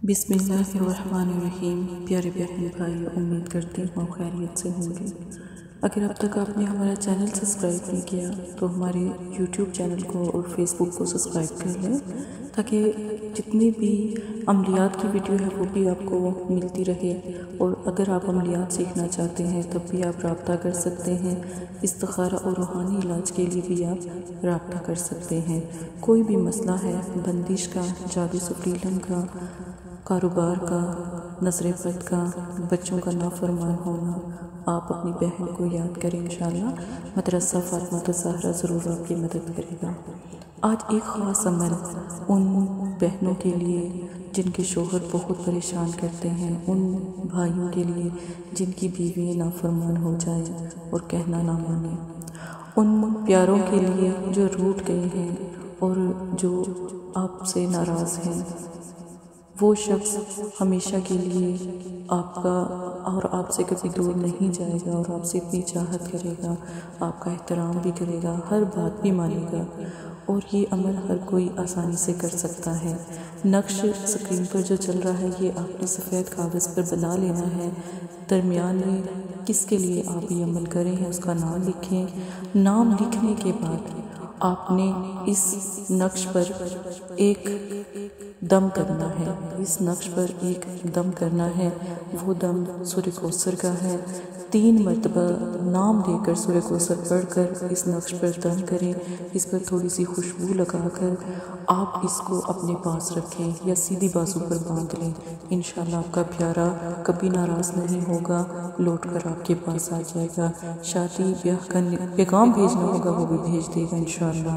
بسم اللہ الرحمن الرحیم۔ پیارے بہن بھائی، امید کرتی ہوں خیریت سے ہوں گے۔ اگر اب تک آپ نے ہمارا چینل سبسکرائب نہیں کیا تو ہمارے یوٹیوب چینل کو اور فیس بک کو سبسکرائب کر لیں تاکہ جتنی بھی عملیات کی ویڈیو ہے وہ بھی آپ کو ملتی رہے، اور اگر آپ عملیات سیکھنا چاہتے ہیں تب بھی آپ رابطہ کر سکتے ہیں۔ استخارہ اور روحانی علاج کے لیے بھی آپ رابطہ کر سکتے ہیں۔ کوئی بھی مسئلہ ہے، بندش کا، جادو سفریلم کا، کاروبار کا، نظر بد کا، بچوں کا نافرمان ہونا، آپ اپنی بہن کو یاد کریں، انشاءاللہ مدرسہ فاطمہ الزہرا ضرور آپ کی مدد کرے گا۔ آج ایک خاص عمل ان بہنوں کے لیے جن کے شوہر بہت پریشان کرتے ہیں، ان بھائیوں کے لیے جن کی بیوی نافرمان ہو جائیں اور کہنا نہ مانے، ان پیاروں کے لیے جو روٹھ گئے ہیں اور جو آپ سے ناراض ہیں۔ وہ شخص ہمیشہ کے لیے آپ کا اور آپ سے کبھی دور نہیں جائے گا، اور آپ سے اتنی چاہت کرے گا، آپ کا احترام بھی کرے گا، ہر بات بھی مانے گا، اور یہ عمل ہر کوئی آسانی سے کر سکتا ہے۔ نقش سکرین پر جو چل رہا ہے، یہ آپ نے سفید کاغذ پر بنا لینا ہے۔ درمیان میں کس کے لیے آپ یہ عمل کریں ہیں اس کا نام لکھیں۔ نام لکھنے کے بعد آپ نے اس نقش پر ایک دم کرنا ہے، اس نقش پر ایک دم کرنا ہے۔ وہ دم سورہ کوثر کا ہے۔ 3 مرتبہ نام لے کر سورہ کوثر پڑھ کر اس نقش پر دم کریں۔ اس پر تھوڑی سی خوشبو لگا کر آپ اس کو اپنے پاس رکھیں یا سیدھی بازو پر باندھ لیں۔ انشاءاللہ آپ کا پیارا کبھی ناراض نہیں ہوگا، لوٹ کر آپ کے پاس آ جائے گا۔ شادی بیاہ کا پیغام بھیجنا ہوگا وہ بھی بھیج دے گا انشاءاللہ۔